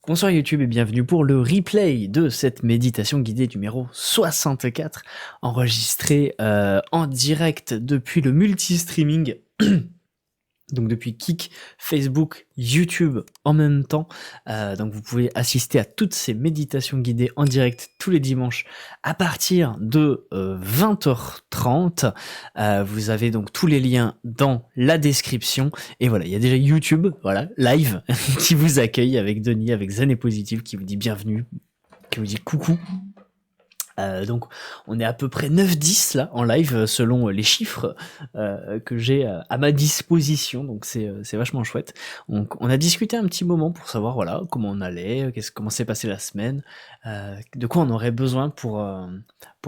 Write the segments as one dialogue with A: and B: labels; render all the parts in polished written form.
A: Bonsoir YouTube et bienvenue pour le replay de cette méditation guidée numéro 64, enregistrée en direct depuis le multi-streaming, donc depuis Kik, Facebook, YouTube en même temps. Donc vous pouvez assister à toutes ces méditations guidées en direct tous les dimanches à partir de 20h30. Vous avez donc tous les liens dans la description. Et voilà, il y a déjà YouTube, voilà, live, qui vous accueille avec Denis, avec Zen et Positive, qui vous dit bienvenue, qui vous dit coucou. Donc on est à peu près 9-10 là en live selon les chiffres que j'ai à ma disposition, donc c'est vachement chouette. Donc on a discuté un petit moment pour savoir voilà comment on allait, comment s'est passée la semaine, de quoi on aurait besoin pour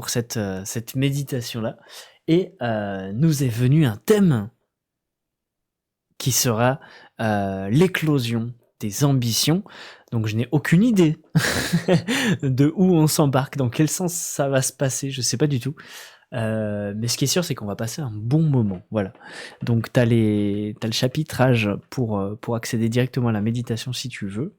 A: cette méditation là, et nous est venu un thème qui sera l'éclosion des ambitions. Donc je n'ai aucune idée de où on s'embarque, dans quel sens ça va se passer, je sais pas du tout. Mais ce qui est sûr, c'est qu'on va passer un bon moment. Voilà. Donc t'as le chapitrage pour accéder directement à la méditation si tu veux.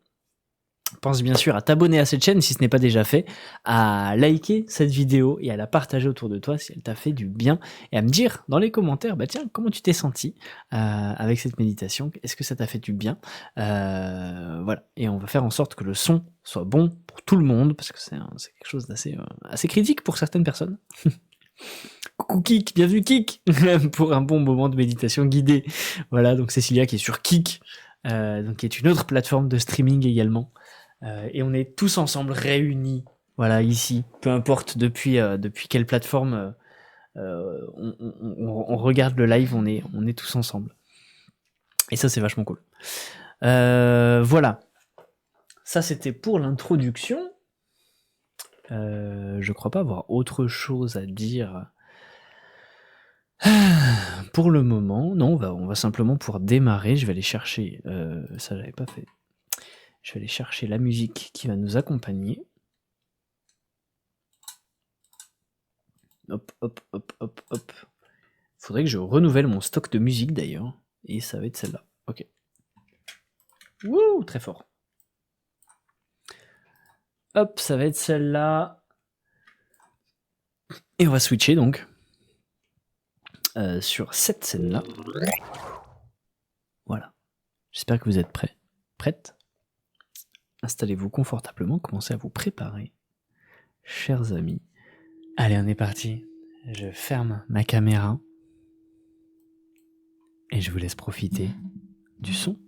A: Pense bien sûr à t'abonner à cette chaîne si ce n'est pas déjà fait, à liker cette vidéo et à la partager autour de toi si elle t'a fait du bien, et à me dire dans les commentaires, bah tiens, comment tu t'es senti avec cette méditation, est-ce que ça t'a fait du bien, voilà, et on va faire en sorte que le son soit bon pour tout le monde, parce que c'est quelque chose d'assez assez critique pour certaines personnes. Coucou Kik, bienvenue Kik pour un bon moment de méditation guidée. Voilà, donc Cécilia qui est sur Kik, donc qui est une autre plateforme de streaming également. Et on est tous ensemble réunis, voilà, ici, peu importe depuis quelle plateforme on regarde le live, on est tous ensemble. Et ça, c'est vachement cool. Voilà. Ça, c'était pour l'introduction. Je crois pas avoir autre chose à dire pour le moment. Non, on va simplement pouvoir démarrer. Je vais aller chercher, ça j'avais pas fait. Je vais aller chercher la musique qui va nous accompagner. Hop, hop, hop, hop, hop. Faudrait que je renouvelle mon stock de musique d'ailleurs. Et ça va être celle-là. Ok. Wouh, très fort. Hop, ça va être celle-là. Et on va switcher donc sur cette scène-là. Voilà. J'espère que vous êtes prêts. Prêtes ? Installez-vous confortablement, commencez à vous préparer. Chers amis. Allez, on est parti. Je ferme ma caméra. Et je vous laisse profiter du son.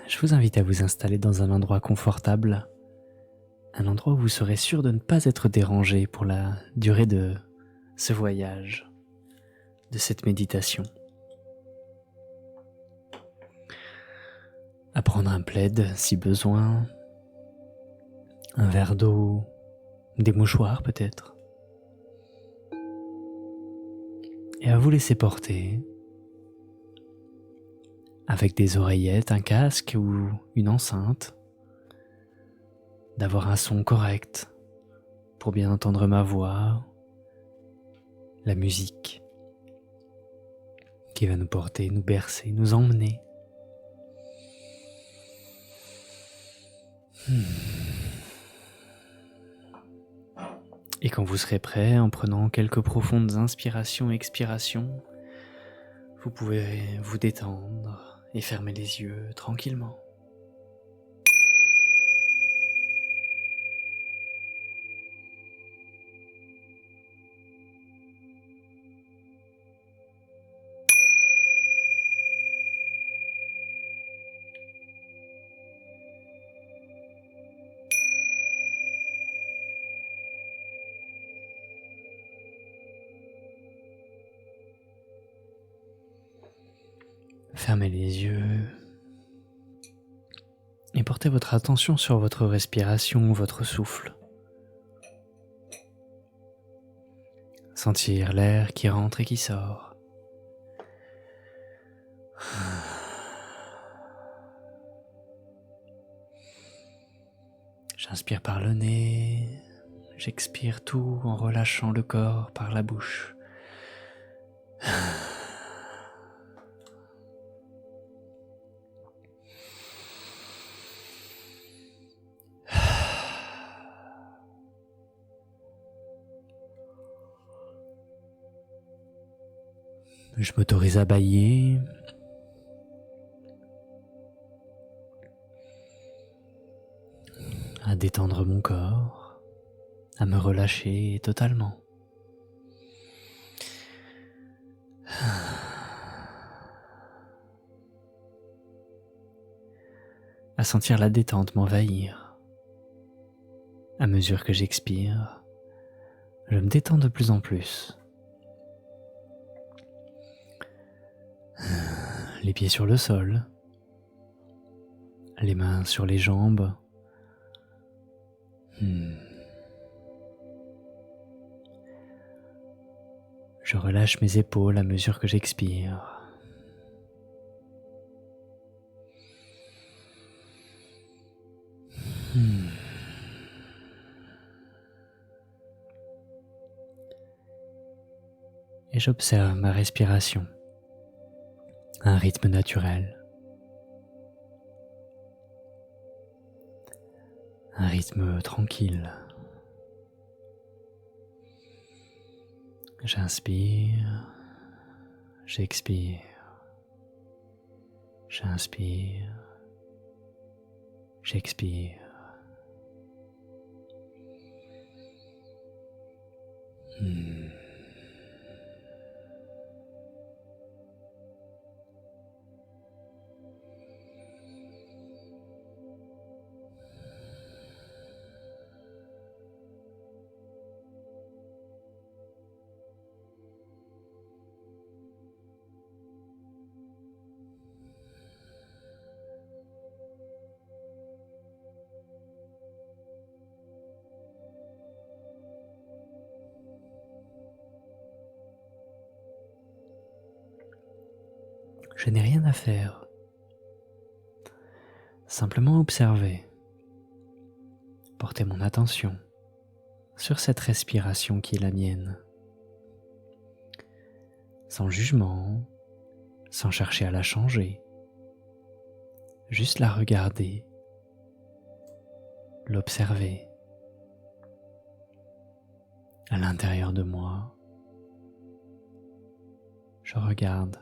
A: Je vous invite à vous installer dans un endroit confortable, un endroit où vous serez sûr de ne pas être dérangé pour la durée de ce voyage, de cette méditation. À prendre un plaid si besoin, un verre d'eau, des mouchoirs peut-être, et à vous laisser porter avec des oreillettes, un casque ou une enceinte, d'avoir un son correct pour bien entendre ma voix, la musique qui va nous porter, nous bercer, nous emmener. Et quand vous serez prêt, en prenant quelques profondes inspirations et expirations, vous pouvez vous détendre et fermer les yeux tranquillement. Fermez les yeux et portez votre attention sur votre respiration, votre souffle. Sentir l'air qui rentre et qui sort. J'inspire par le nez, j'expire tout en relâchant le corps par la bouche. Je m'autorise à bâiller, à détendre mon corps, à me relâcher totalement. À sentir la détente m'envahir. À mesure que j'expire, je me détends de plus en plus. Les pieds sur le sol, les mains sur les jambes. Je relâche mes épaules à mesure que j'expire. Et j'observe ma respiration, un rythme naturel, un rythme tranquille. J'inspire, j'expire, j'inspire, j'expire. Je n'ai rien à faire, simplement observer, porter mon attention sur cette respiration qui est la mienne, sans jugement, sans chercher à la changer, juste la regarder, l'observer à l'intérieur de moi. Je regarde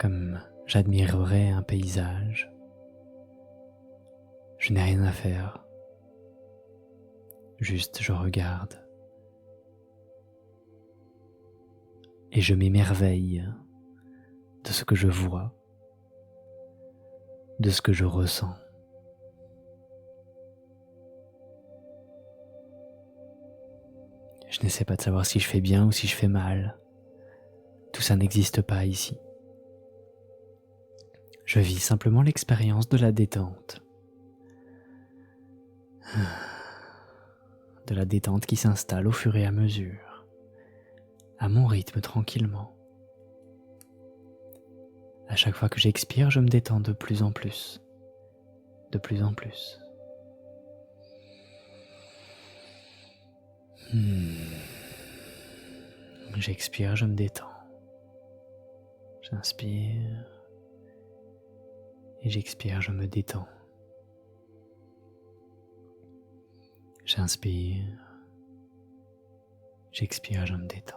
A: comme j'admirerais un paysage. Je n'ai rien à faire, juste je regarde et je m'émerveille de ce que je vois, de ce que je ressens. Je n'essaie pas de savoir si je fais bien ou si je fais mal. Tout ça n'existe pas ici. Je vis simplement l'expérience de la détente. De la détente qui s'installe au fur et à mesure, à mon rythme tranquillement. À chaque fois que j'expire, je me détends de plus en plus, de plus en plus. J'expire, je me détends. J'inspire et j'expire, je me détends. J'inspire, j'expire, je me détends.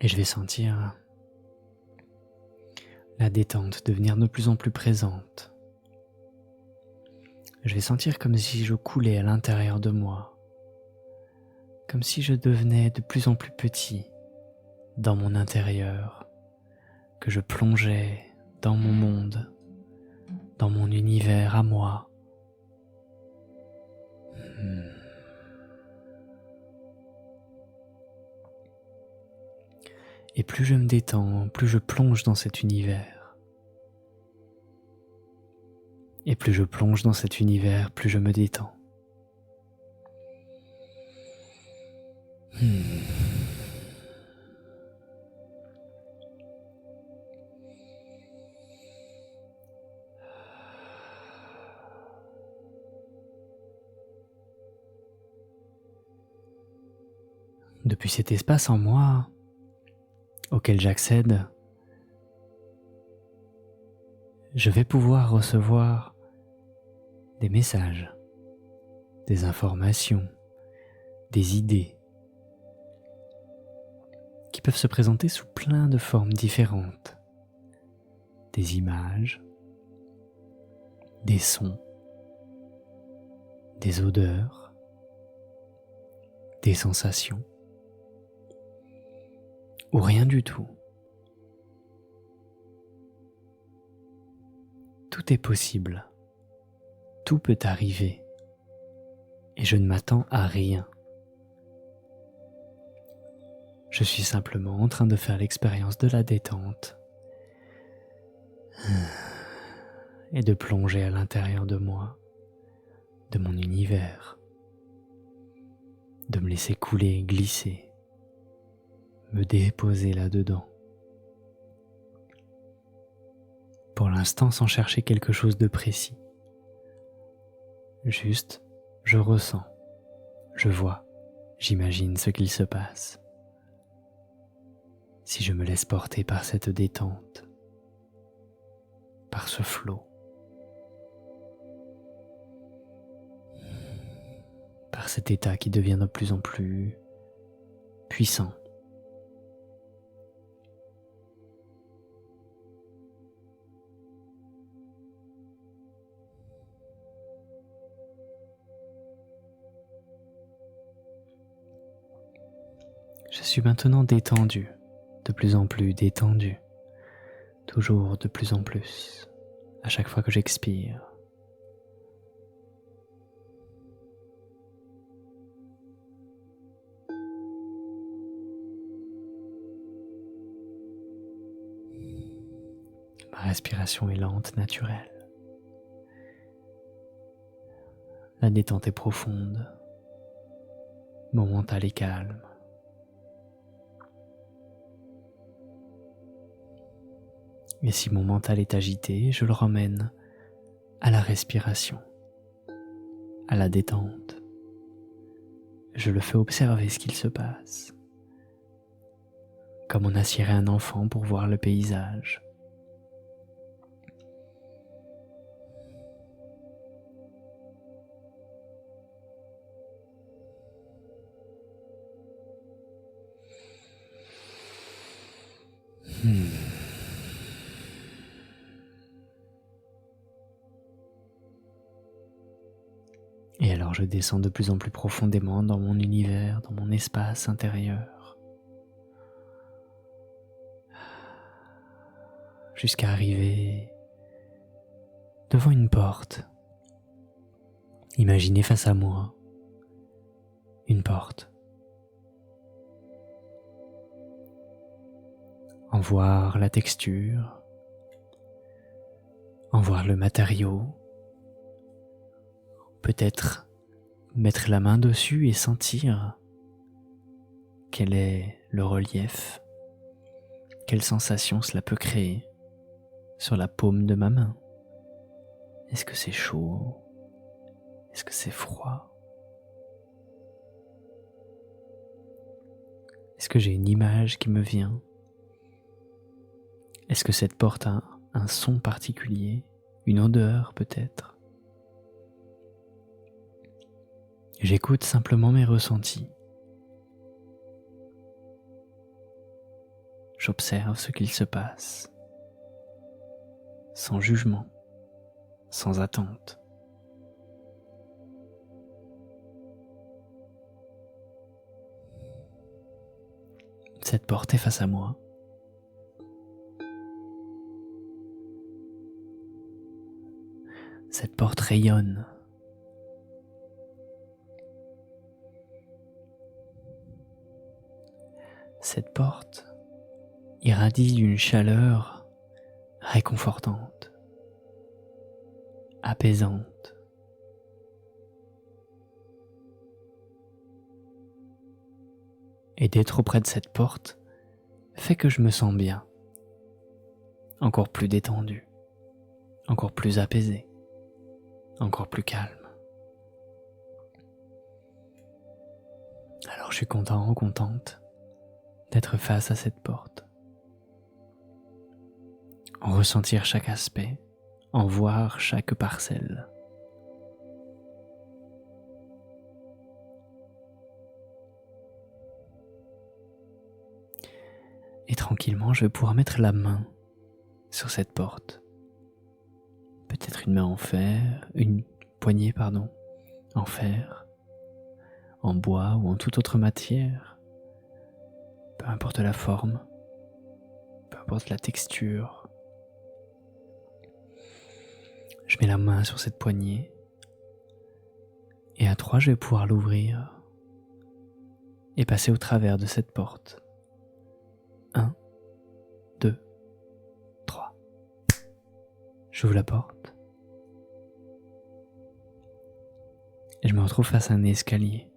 A: Et je vais sentir la détente devenir de plus en plus présente. Je vais sentir comme si je coulais à l'intérieur de moi, comme si je devenais de plus en plus petit dans mon intérieur, que je plongeais dans mon monde, dans mon univers à moi. Et plus je me détends, plus je plonge dans cet univers. Et plus je plonge dans cet univers, plus je me détends. Depuis cet espace en moi auquel j'accède, je vais pouvoir recevoir des messages, des informations, des idées qui peuvent se présenter sous plein de formes différentes. Des images, des sons, des odeurs, des sensations, ou rien du tout. Tout est possible, tout peut arriver, et je ne m'attends à rien. Je suis simplement en train de faire l'expérience de la détente et de plonger à l'intérieur de moi, de mon univers, de me laisser couler, glisser, me déposer là-dedans. Pour l'instant, sans chercher quelque chose de précis. Juste, je ressens, je vois, j'imagine ce qu'il se passe. Si je me laisse porter par cette détente, par ce flot, par cet état qui devient de plus en plus puissant. Je suis maintenant détendu, de plus en plus détendu, toujours de plus en plus, à chaque fois que j'expire. Ma respiration est lente, naturelle. La détente est profonde. Mon mental est calme. Et si mon mental est agité, je le ramène à la respiration, à la détente. Je le fais observer ce qu'il se passe, comme on assierait un enfant pour voir le paysage. Et alors je descends de plus en plus profondément dans mon univers, dans mon espace intérieur, jusqu'à arriver devant une porte. Imaginez face à moi une porte. En voir la texture, en voir le matériau, peut-être mettre la main dessus et sentir quel est le relief, quelle sensation cela peut créer sur la paume de ma main. Est-ce que c'est chaud? Est-ce que c'est froid? Est-ce que j'ai une image qui me vient? Est-ce que cette porte a un son particulier, une odeur peut-être? J'écoute simplement mes ressentis. J'observe ce qu'il se passe, sans jugement, sans attente. Cette porte est face à moi. Cette porte rayonne. Cette porte irradie d'une chaleur réconfortante, apaisante. Et d'être auprès de cette porte fait que je me sens bien, encore plus détendu, encore plus apaisé, encore plus calme. Alors je suis content, contente d'être face à cette porte. En ressentir chaque aspect, en voir chaque parcelle. Et tranquillement, je vais pouvoir mettre la main sur cette porte. Peut-être une main en fer, une poignée, en fer, en bois ou en toute autre matière. Peu importe la forme, peu importe la texture. Je mets la main sur cette poignée et à 3, je vais pouvoir l'ouvrir et passer au travers de cette porte. 1, 2, 3. J'ouvre la porte et je me retrouve face à un escalier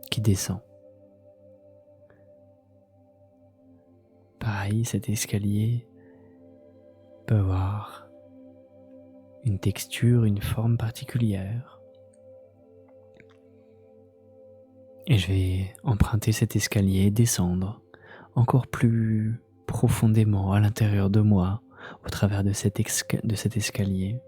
A: qui descend. Pareil, cet escalier peut avoir une texture, une forme particulière. Et je vais emprunter cet escalier et descendre encore plus profondément à l'intérieur de moi, au travers de cet escalier.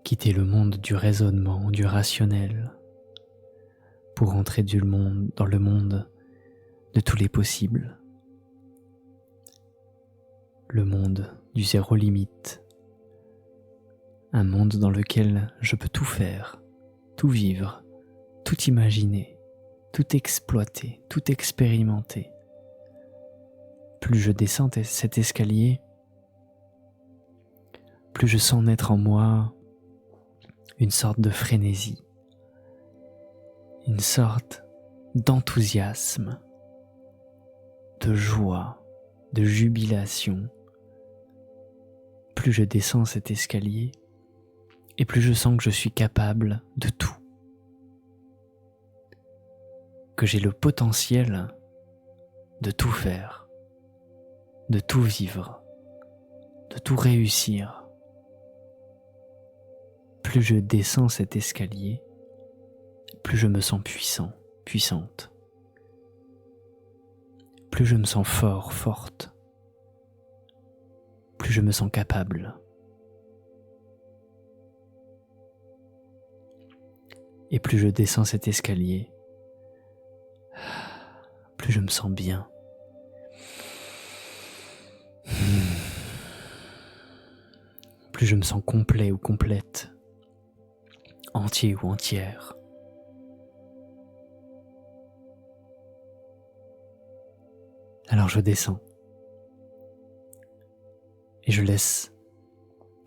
A: Quitter le monde du raisonnement, du rationnel, pour entrer dans le monde de tous les possibles. Le monde du zéro limite. Un monde dans lequel je peux tout faire, tout vivre, tout imaginer, tout exploiter, tout expérimenter. Plus je descends cet escalier, plus je sens naître en moi une sorte de frénésie, une sorte d'enthousiasme, de joie, de jubilation. Plus je descends cet escalier, et plus je sens que je suis capable de tout, que j'ai le potentiel de tout faire, de tout vivre, de tout réussir. Plus je descends cet escalier, plus je me sens puissant, puissante. Plus je me sens fort, forte. Plus je me sens capable. Et plus je descends cet escalier, plus je me sens bien. Plus je me sens complet ou complète, entier ou entière. Alors je descends et je laisse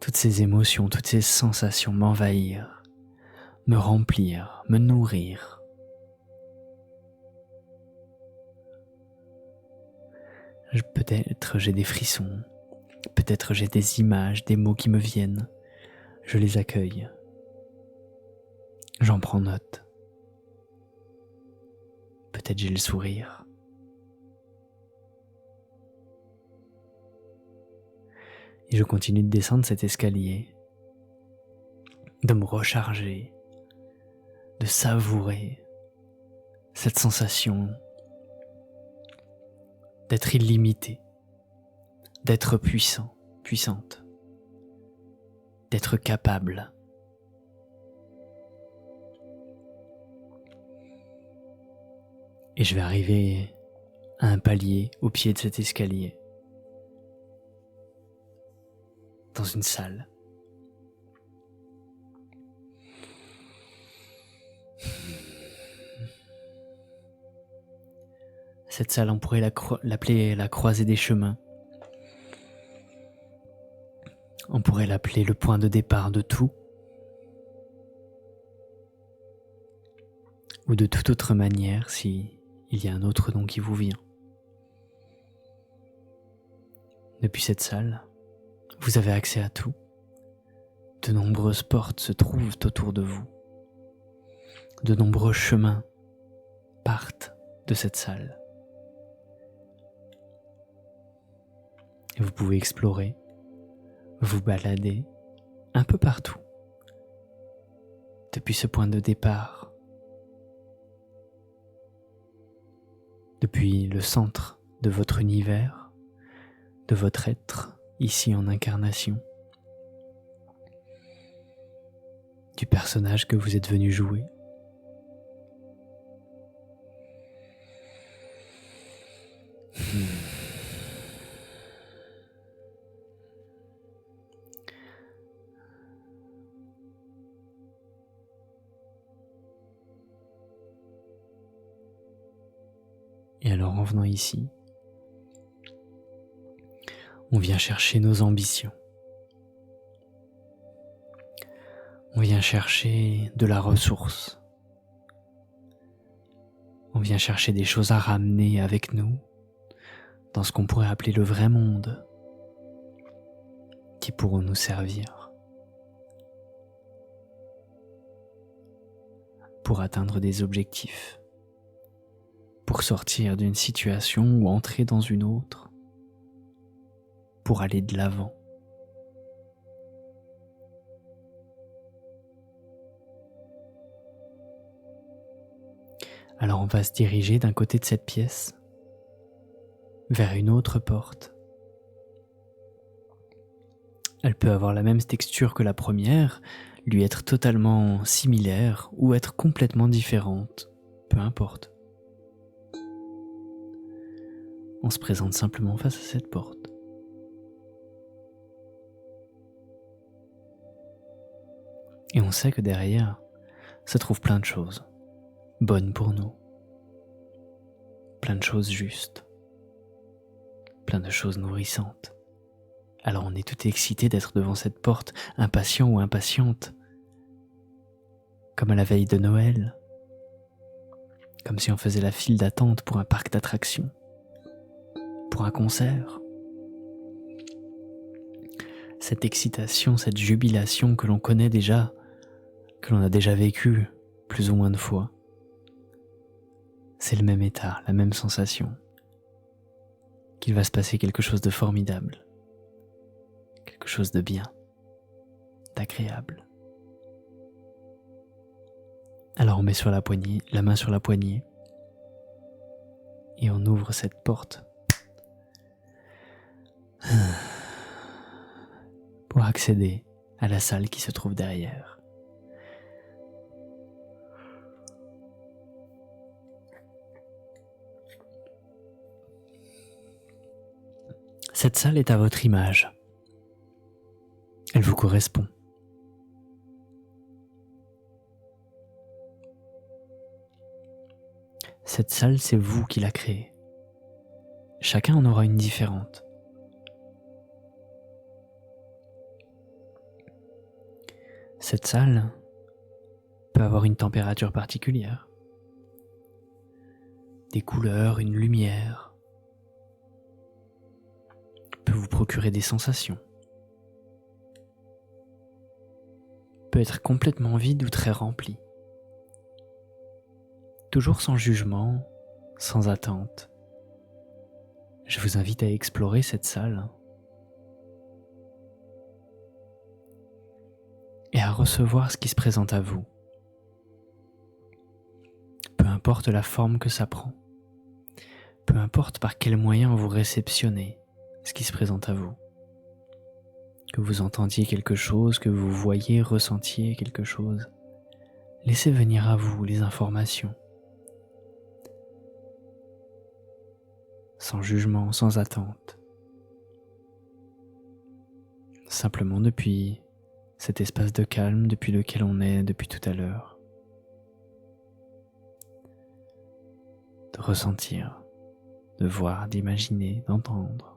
A: toutes ces émotions, toutes ces sensations m'envahir, me remplir, me nourrir. Peut-être j'ai des frissons, peut-être j'ai des images, des mots qui me viennent. Je les accueille. J'en prends note. Peut-être j'ai le sourire. Et je continue de descendre cet escalier, de me recharger, de savourer cette sensation d'être illimité, d'être puissant, puissante, d'être capable. Et je vais arriver à un palier au pied de cet escalier, dans une salle. Cette salle, on pourrait l'appeler la croisée des chemins. On pourrait l'appeler le point de départ de tout. Ou de toute autre manière, si il y a un autre nom qui vous vient. Depuis cette salle, vous avez accès à tout. De nombreuses portes se trouvent autour de vous. De nombreux chemins partent de cette salle. Et vous pouvez explorer vous balader un peu partout, depuis ce point de départ, depuis le centre de votre univers, de votre être ici en incarnation, du personnage que vous êtes venu jouer. Et alors en venant ici, on vient chercher nos ambitions. On vient chercher de la ressource. On vient chercher des choses à ramener avec nous dans ce qu'on pourrait appeler le vrai monde, qui pourront nous servir pour atteindre des objectifs, pour sortir d'une situation ou entrer dans une autre, pour aller de l'avant. Alors on va se diriger d'un côté de cette pièce vers une autre porte. Elle peut avoir la même texture que la première, lui être totalement similaire ou être complètement différente, peu importe. On se présente simplement face à cette porte. Et on sait que derrière se trouvent plein de choses, bonnes pour nous, plein de choses justes, plein de choses nourrissantes. Alors on est tout excité d'être devant cette porte, impatient ou impatiente, comme à la veille de Noël, comme si on faisait la file d'attente pour un parc d'attractions, pour un concert. Cette excitation, cette jubilation que l'on connaît déjà, que l'on a déjà vécue plus ou moins de fois, c'est le même état, la même sensation, qu'il va se passer quelque chose de formidable, quelque chose de bien, d'agréable. Alors on met sur la poignée, la main sur la poignée, et on ouvre cette porte pour accéder à la salle qui se trouve derrière. Cette salle est à votre image. Elle vous correspond. Cette salle, c'est vous qui la créez. Chacun en aura une différente. Cette salle peut avoir une température particulière, des couleurs, une lumière, peut vous procurer des sensations, peut être complètement vide ou très rempli. Toujours sans jugement, sans attente. Je vous invite à explorer cette salle et à recevoir ce qui se présente à vous. Peu importe la forme que ça prend, peu importe par quels moyens vous réceptionnez ce qui se présente à vous. Que vous entendiez quelque chose, que vous voyiez, ressentiez quelque chose, laissez venir à vous les informations. Sans jugement, sans attente. Simplement depuis cet espace de calme depuis lequel on est depuis tout à l'heure. De ressentir, de voir, d'imaginer, d'entendre.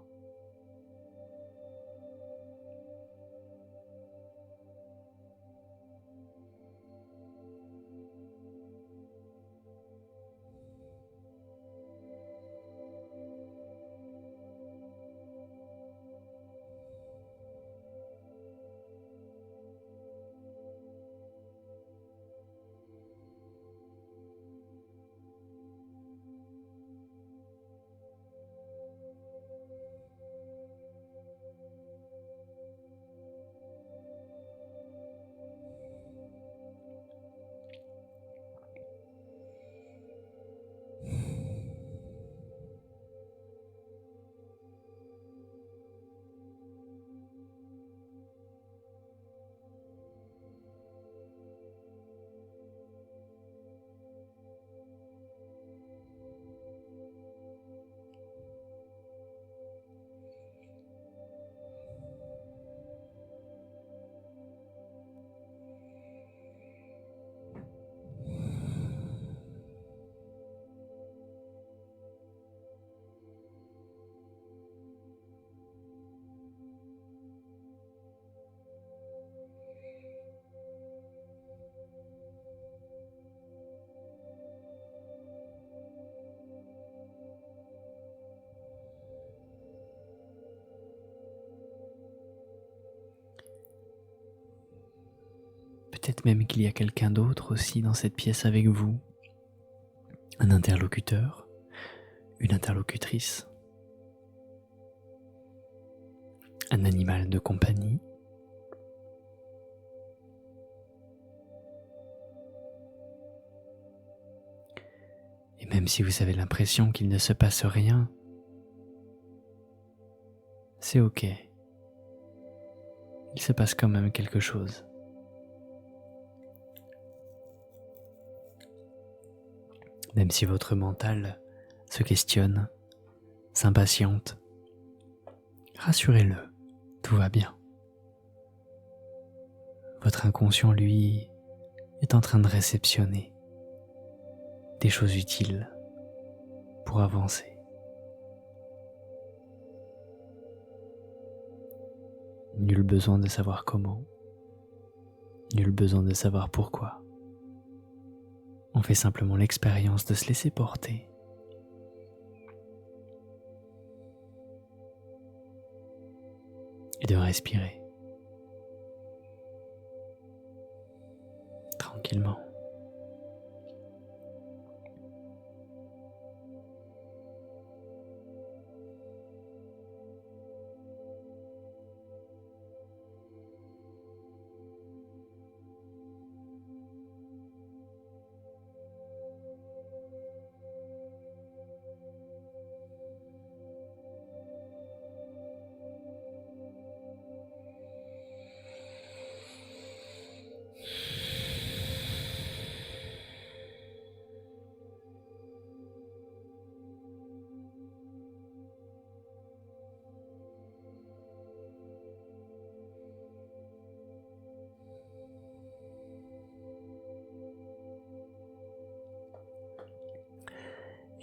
A: peut-être même qu'il y a quelqu'un d'autre aussi dans cette pièce avec vous, un interlocuteur, une interlocutrice, un animal de compagnie. Et même si vous avez l'impression qu'il ne se passe rien, c'est ok. Il se passe quand même quelque chose. Même si votre mental se questionne, s'impatiente, rassurez-le, tout va bien. Votre inconscient, lui, est en train de réceptionner des choses utiles pour avancer. Nul besoin de savoir comment, nul besoin de savoir pourquoi. On fait simplement l'expérience de se laisser porter. Et de respirer. Tranquillement.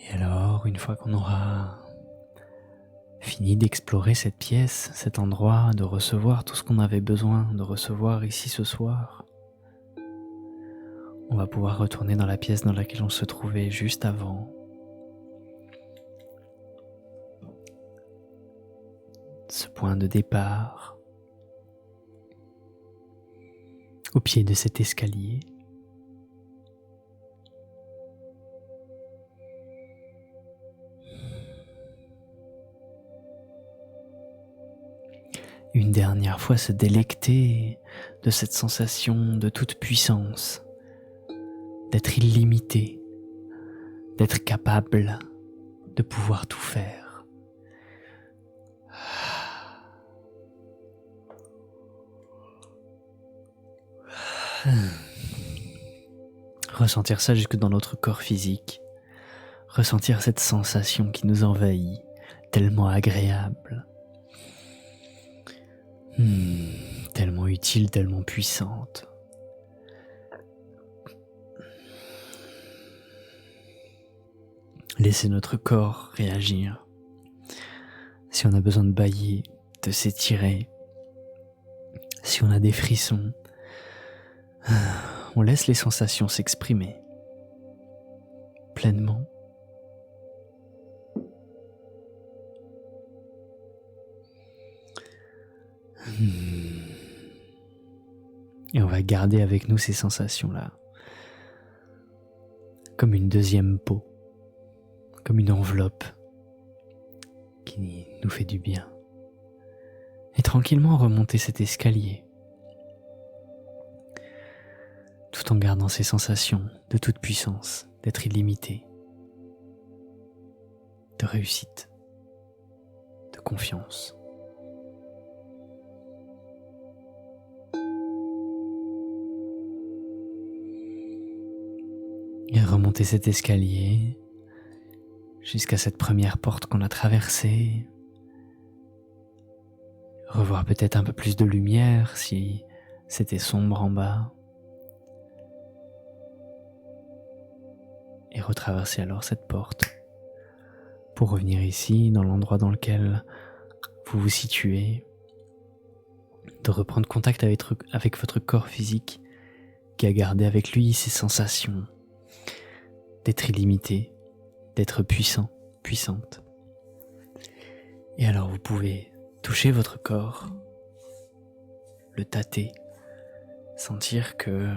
A: Et alors, une fois qu'on aura fini d'explorer cette pièce, cet endroit, de recevoir tout ce qu'on avait besoin de recevoir ici ce soir, on va pouvoir retourner dans la pièce dans laquelle on se trouvait juste avant. Ce point de départ, au pied de cet escalier. Une dernière fois se délecter de cette sensation de toute puissance, d'être illimité, d'être capable de pouvoir tout faire. Ressentir ça jusque dans notre corps physique, ressentir cette sensation qui nous envahit, tellement agréable. Tellement utile, tellement puissante. Laissez notre corps réagir. Si on a besoin de bâiller, de s'étirer, si on a des frissons, on laisse les sensations s'exprimer pleinement. Et on va garder avec nous ces sensations-là, comme une deuxième peau, comme une enveloppe qui nous fait du bien. Et tranquillement remonter cet escalier, tout en gardant ces sensations de toute puissance, d'être illimité, de réussite, de confiance. Et remonter cet escalier jusqu'à cette première porte qu'on a traversée. Revoir peut-être un peu plus de lumière si c'était sombre en bas. Et retraverser alors cette porte pour revenir ici dans l'endroit dans lequel vous vous situez. De reprendre contact avec votre corps physique qui a gardé avec lui ces sensations d'être illimité, d'être puissant, puissante. Et alors vous pouvez toucher votre corps, le tâter, Sentir que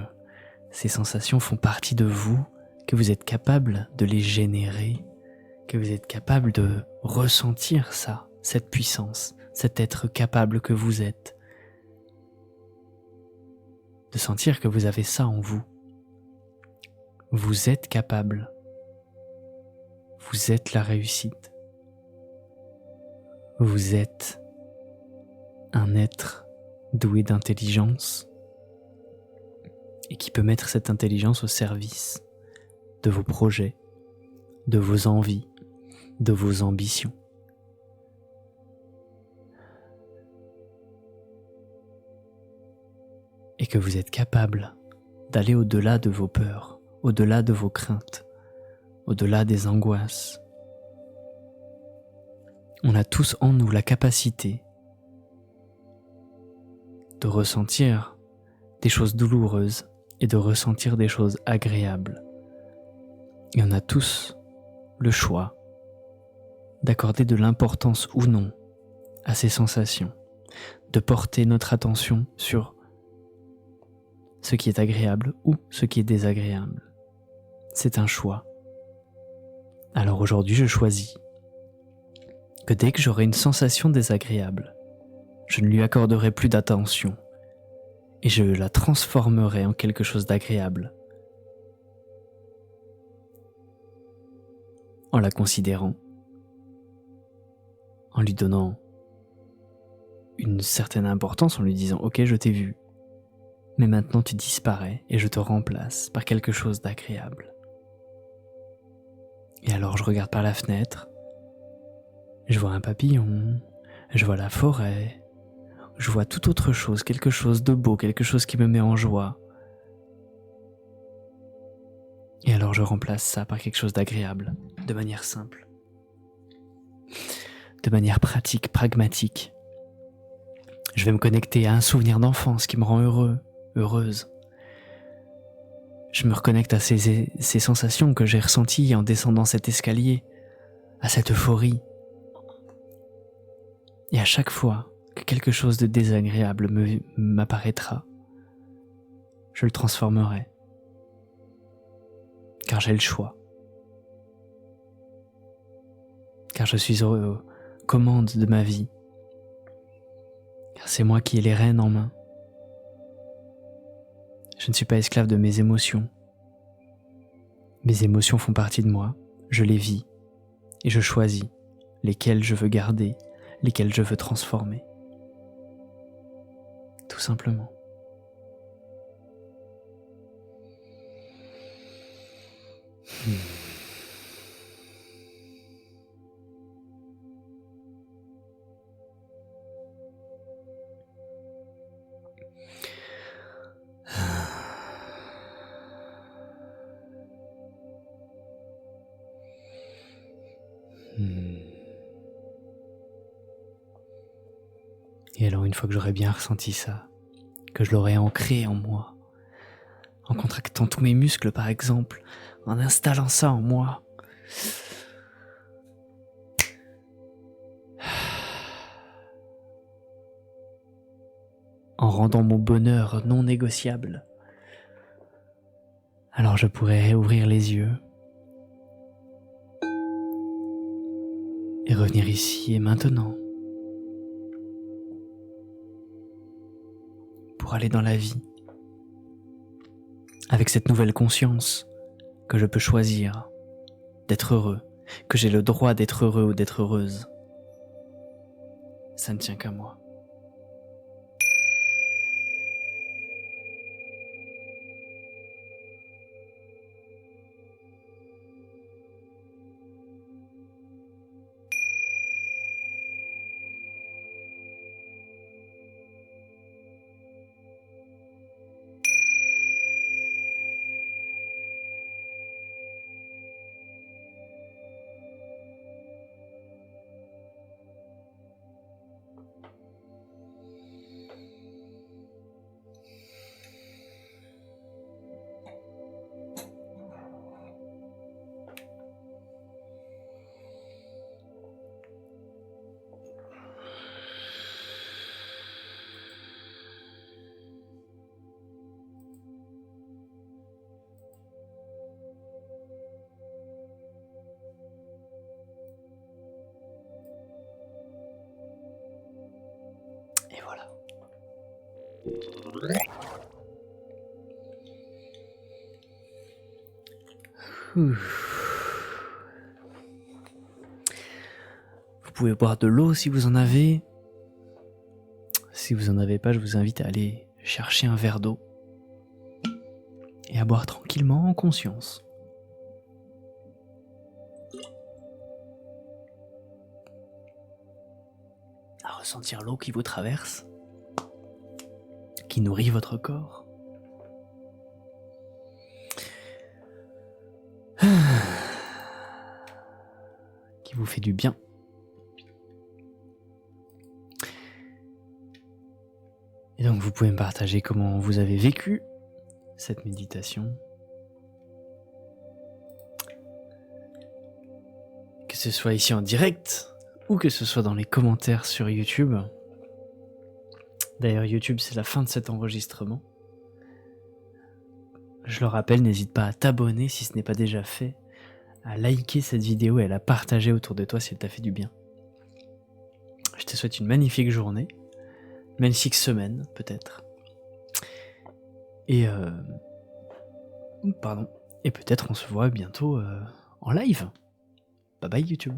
A: ces sensations font partie de vous, que vous êtes capable de les générer, que vous êtes capable de ressentir ça, cette puissance, cet être capable que vous êtes. De sentir que vous avez ça en vous. Vous êtes capable. Vous êtes la réussite. Vous êtes un être doué d'intelligence et qui peut mettre cette intelligence au service de vos projets, de vos envies, de vos ambitions. Et que vous êtes capable d'aller au-delà de vos peurs, au-delà de vos craintes, au-delà des angoisses. On a tous en nous la capacité de ressentir des choses douloureuses et de ressentir des choses agréables. Et on a tous le choix d'accorder de l'importance ou non à ces sensations, de porter notre attention sur ce qui est agréable ou ce qui est désagréable. C'est un choix. Alors aujourd'hui, je choisis que dès que j'aurai une sensation désagréable, je ne lui accorderai plus d'attention et je la transformerai en quelque chose d'agréable, en la considérant, en lui donnant une certaine importance, en lui disant « Ok, je t'ai vu, mais maintenant tu disparais et je te remplace par quelque chose d'agréable. » Et alors je regarde par la fenêtre, je vois un papillon, je vois la forêt, je vois toute autre chose, quelque chose de beau, quelque chose qui me met en joie. Et alors je remplace ça par quelque chose d'agréable, de manière simple, de manière pratique, pragmatique. Je vais me connecter à un souvenir d'enfance qui me rend heureux, heureuse. Je me reconnecte à ces sensations que j'ai ressenties en descendant cet escalier, à cette euphorie. Et à chaque fois que quelque chose de désagréable m'apparaîtra, je le transformerai. Car j'ai le choix. Car je suis aux commandes de ma vie. Car c'est moi qui ai les rênes en main. Je ne suis pas esclave de mes émotions. Mes émotions font partie de moi, je les vis et je choisis lesquelles je veux garder, lesquelles je veux transformer. Tout simplement. Et alors une fois que j'aurai bien ressenti ça, que je l'aurai ancré en moi, en contractant tous mes muscles par exemple, en installant ça en moi, en rendant mon bonheur non négociable, alors je pourrai ouvrir les yeux et revenir ici et maintenant pour aller dans la vie avec cette nouvelle conscience que je peux choisir d'être heureux, que j'ai le droit d'être heureux ou d'être heureuse. Ça ne tient qu'à moi. Vous pouvez boire de l'eau si vous en avez. Si vous en avez pas, je vous invite à aller chercher un verre d'eau et à boire tranquillement en conscience. À ressentir l'eau qui vous traverse, qui nourrit votre corps. Qui vous fait du bien. Et donc vous pouvez me partager comment vous avez vécu cette méditation. Que ce soit ici en direct ou que ce soit dans les commentaires sur YouTube. D'ailleurs YouTube c'est la fin de cet enregistrement. Je le rappelle, n'hésite pas à t'abonner si ce n'est pas déjà fait, à liker cette vidéo et à la partager autour de toi si elle t'a fait du bien. Je te souhaite une magnifique journée, magnifique semaine peut-être. Et peut-être on se voit bientôt en live. Bye bye YouTube.